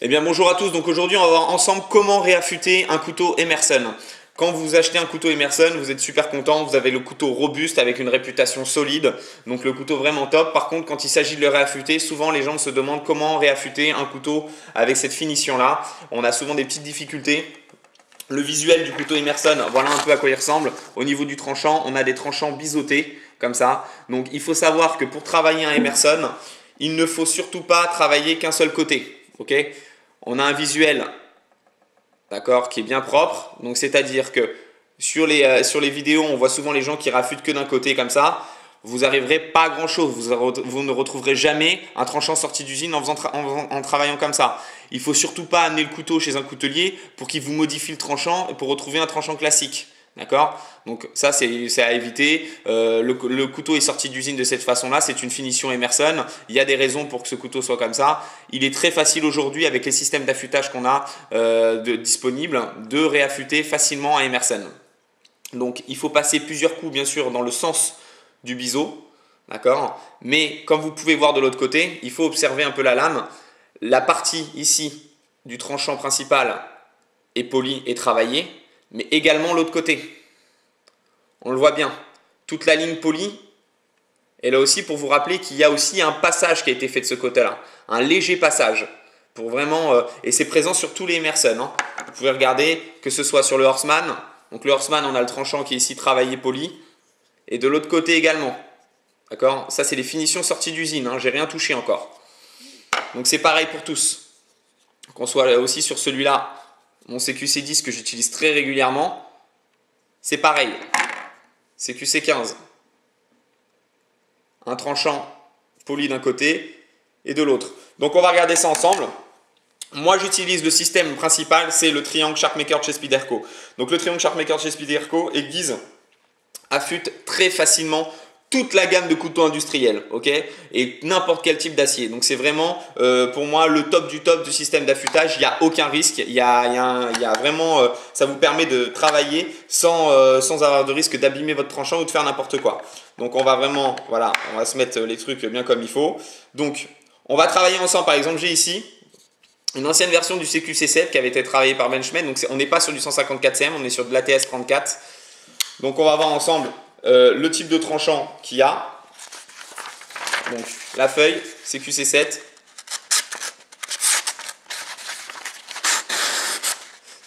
Eh bien bonjour à tous, donc aujourd'hui on va voir ensemble comment réaffûter un couteau Emerson. Quand vous achetez un couteau Emerson, vous êtes super content, vous avez le couteau robuste avec une réputation solide, donc le couteau vraiment top. Par contre quand il s'agit de le réaffûter, souvent les gens se demandent comment réaffûter un couteau avec cette finition là. On a souvent des petites difficultés. Le visuel du couteau Emerson, voilà un peu à quoi il ressemble. Au niveau du tranchant, on a des tranchants biseautés comme ça. Donc il faut savoir que pour travailler un Emerson, il ne faut surtout pas travailler qu'un seul côté. Okay, on a un visuel, d'accord, qui est bien propre. Donc c'est-à-dire que sur les vidéos, on voit souvent les gens qui raffûtent que d'un côté comme ça. Vous n'arriverez pas à grand chose. Vous ne retrouverez jamais un tranchant sorti d'usine en travaillant comme ça. Il ne faut surtout pas amener le couteau chez un coutelier pour qu'il vous modifie le tranchant et pour retrouver un tranchant classique. D'accord? Donc ça c'est à éviter. Le couteau est sorti d'usine de cette façon-là. C'est une finition Emerson. Il y a des raisons pour que ce couteau soit comme ça. Il est très facile aujourd'hui avec les systèmes d'affûtage qu'on a disponibles de réaffûter facilement un Emerson. Donc il faut passer plusieurs coups bien sûr dans le sens du biseau. D'accord? Mais comme vous pouvez voir de l'autre côté, il faut observer un peu la lame. La partie ici du tranchant principal est polie et travaillée, mais également l'autre côté. On le voit bien. Toute la ligne polie est là aussi pour vous rappeler qu'il y a aussi un passage qui a été fait de ce côté-là. Un léger passage. Pour vraiment, et c'est présent sur tous les Emerson. Hein. Vous pouvez regarder que ce soit sur le Horseman. Donc le Horseman, on a le tranchant qui est ici travaillé poli. Et de l'autre côté également. D'accord? Ça, c'est les finitions sorties d'usine. Hein. J'ai rien touché encore. Donc c'est pareil pour tous. Qu'on soit aussi sur celui-là, mon CQC10 que j'utilise très régulièrement, c'est pareil. CQC15. Un tranchant poli d'un côté et de l'autre. Donc on va regarder ça ensemble. Moi j'utilise le système principal, c'est le triangle Sharpmaker de chez Spyderco. Donc le triangle Sharpmaker de chez Spyderco aiguise, affûte très facilement toute la gamme de couteaux industriels, ok, et n'importe quel type d'acier. Donc c'est vraiment pour moi le top du système d'affûtage. Il n'y a aucun risque, il y a vraiment, ça vous permet de travailler sans avoir de risque d'abîmer votre tranchant ou de faire n'importe quoi. Donc on va vraiment, voilà, on va se mettre les trucs bien comme il faut. Donc on va travailler ensemble. Par exemple, j'ai ici une ancienne version du CQC7 qui avait été travaillée par Benchmade. Donc on n'est pas sur du 154cm, on est sur de l'ATS 34. Donc on va voir ensemble le type de tranchant qu'il y a. Donc la feuille CQC7.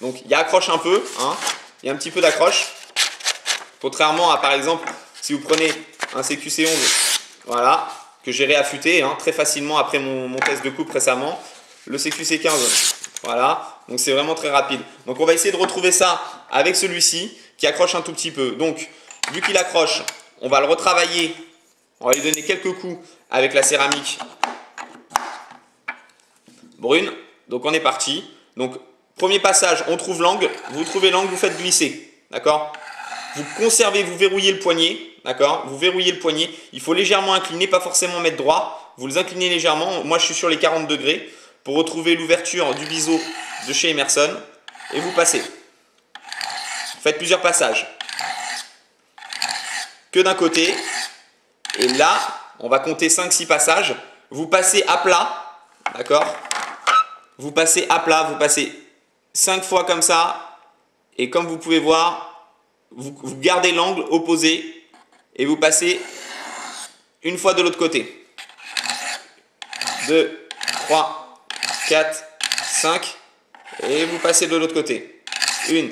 Donc il y a accroche un peu, hein, il y a un petit peu d'accroche. Contrairement à par exemple si vous prenez un CQC11, voilà, que j'ai réaffûté hein, très facilement après mon test de coupe récemment. Le CQC15, voilà, donc c'est vraiment très rapide. Donc on va essayer de retrouver ça avec celui-ci qui accroche un tout petit peu. Donc vu qu'il accroche, on va le retravailler, on va lui donner quelques coups avec la céramique brune. Donc on est parti. Donc premier passage, on trouve l'angle, vous trouvez l'angle, vous faites glisser, d'accord? Vous conservez, vous verrouillez le poignet, d'accord? Vous verrouillez le poignet, il faut légèrement incliner, pas forcément mettre droit, vous les inclinez légèrement, moi je suis sur les 40 degrés, pour retrouver l'ouverture du biseau de chez Emerson, et vous passez. Faites plusieurs passages. Que d'un côté, et là, on va compter 5-6 passages, vous passez à plat, d'accord? Vous passez à plat, vous passez 5 fois comme ça, et comme vous pouvez voir, vous gardez l'angle opposé, et vous passez une fois de l'autre côté. 2, 3, 4, 5, et vous passez de l'autre côté. 1,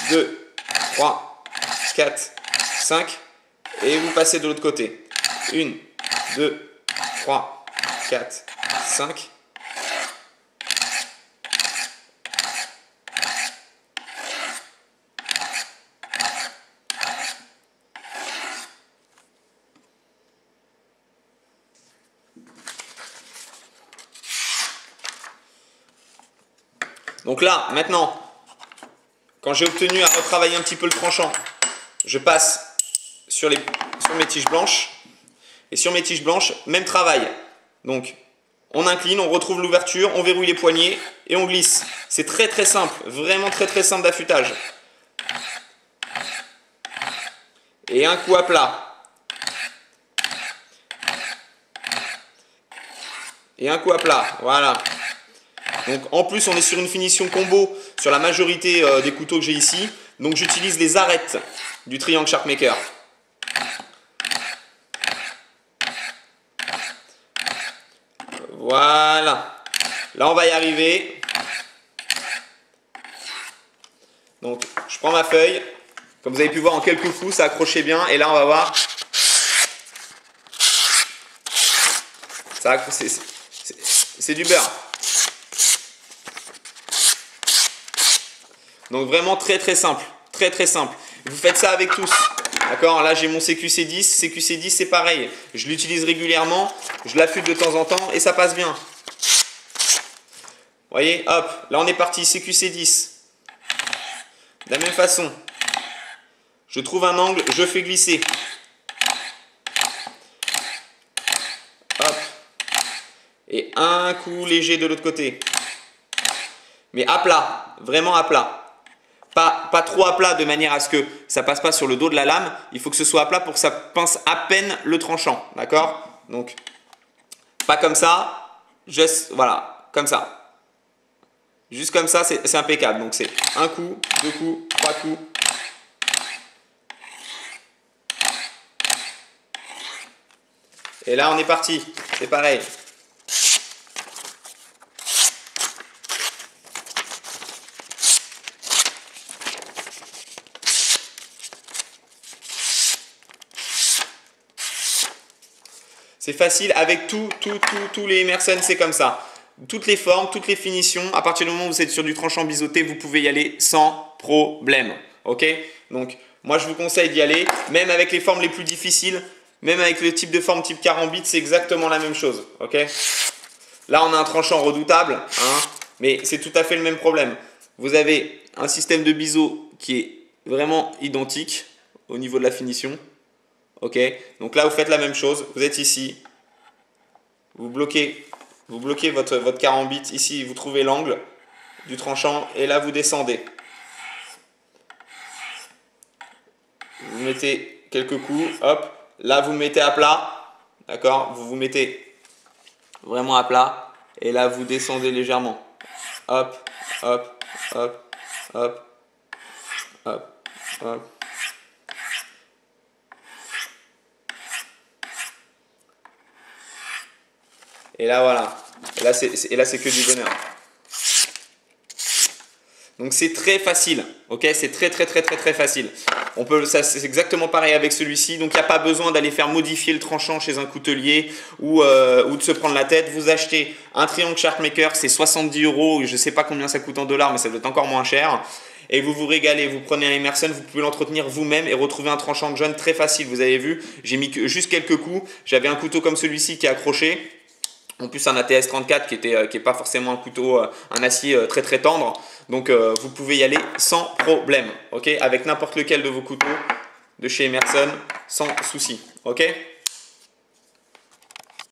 2, 3, 4, 5, et vous passez de l'autre côté. 1, 2, 3, 4, 5. Donc là, maintenant, quand j'ai obtenu à retravailler un petit peu le tranchant, je passe sur mes tiges blanches. Et sur mes tiges blanches, même travail. Donc, on incline, on retrouve l'ouverture, on verrouille les poignets et on glisse. C'est très très simple, vraiment très très simple d'affûtage. Et un coup à plat. Et un coup à plat, voilà. Donc en plus, on est sur une finition combo sur la majorité des couteaux que j'ai ici. Donc j'utilise les arêtes du Triangle Sharpmaker. Voilà. Là, on va y arriver. Donc, je prends ma feuille. Comme vous avez pu voir, en quelques coups, ça accrochait bien. Et là, on va voir. C'est du beurre. Donc, vraiment très très simple. Très très simple. Vous faites ça avec tous. D'accord? Là, j'ai mon CQC10. CQC10, c'est pareil. Je l'utilise régulièrement. Je l'affûte de temps en temps et ça passe bien. Vous voyez? Hop. Là, on est parti. CQC10. De la même façon. Je trouve un angle. Je fais glisser. Hop. Et un coup léger de l'autre côté. Mais à plat. Vraiment à plat. Pas trop à plat de manière à ce que ça passe pas sur le dos de la lame. Il faut que ce soit à plat pour que ça pince à peine le tranchant. D'accord? Donc, pas comme ça. Juste, voilà, comme ça. Juste comme ça, c'est impeccable. Donc, c'est un coup, deux coups, trois coups. Et là, on est parti. C'est pareil. C'est facile avec tous les Emerson, c'est comme ça. Toutes les formes, toutes les finitions, à partir du moment où vous êtes sur du tranchant biseauté, vous pouvez y aller sans problème. Ok? Donc, moi, je vous conseille d'y aller, même avec les formes les plus difficiles, même avec le type de forme type carambite, c'est exactement la même chose. Ok? Là, on a un tranchant redoutable, hein, mais c'est tout à fait le même problème. Vous avez un système de biseau qui est vraiment identique au niveau de la finition. Ok, donc là vous faites la même chose, vous êtes ici, vous bloquez votre carambite, ici vous trouvez l'angle du tranchant et là vous descendez. Vous mettez quelques coups, hop, là vous mettez à plat, d'accord, vous vous mettez vraiment à plat et là vous descendez légèrement. Hop, hop, hop, hop, hop, hop. Et là, voilà. Et là, c'est que du bonheur. Donc, c'est très facile. Ok? C'est très facile. C'est exactement pareil avec celui-ci. Donc, il n'y a pas besoin d'aller faire modifier le tranchant chez un coutelier ou de se prendre la tête. Vous achetez un Triangle Sharpmaker, c'est 70 €. Je ne sais pas combien ça coûte en dollars, mais ça doit être encore moins cher. Et vous vous régalez. Vous prenez un Emerson, vous pouvez l'entretenir vous-même et retrouver un tranchant de jeune très facile. Vous avez vu, j'ai mis juste quelques coups. J'avais un couteau comme celui-ci qui est accroché. En plus, un ATS 34 qui est pas forcément un couteau, un acier très tendre. Donc, vous pouvez y aller sans problème. Ok, avec n'importe lequel de vos couteaux de chez Emerson, sans souci. Ok.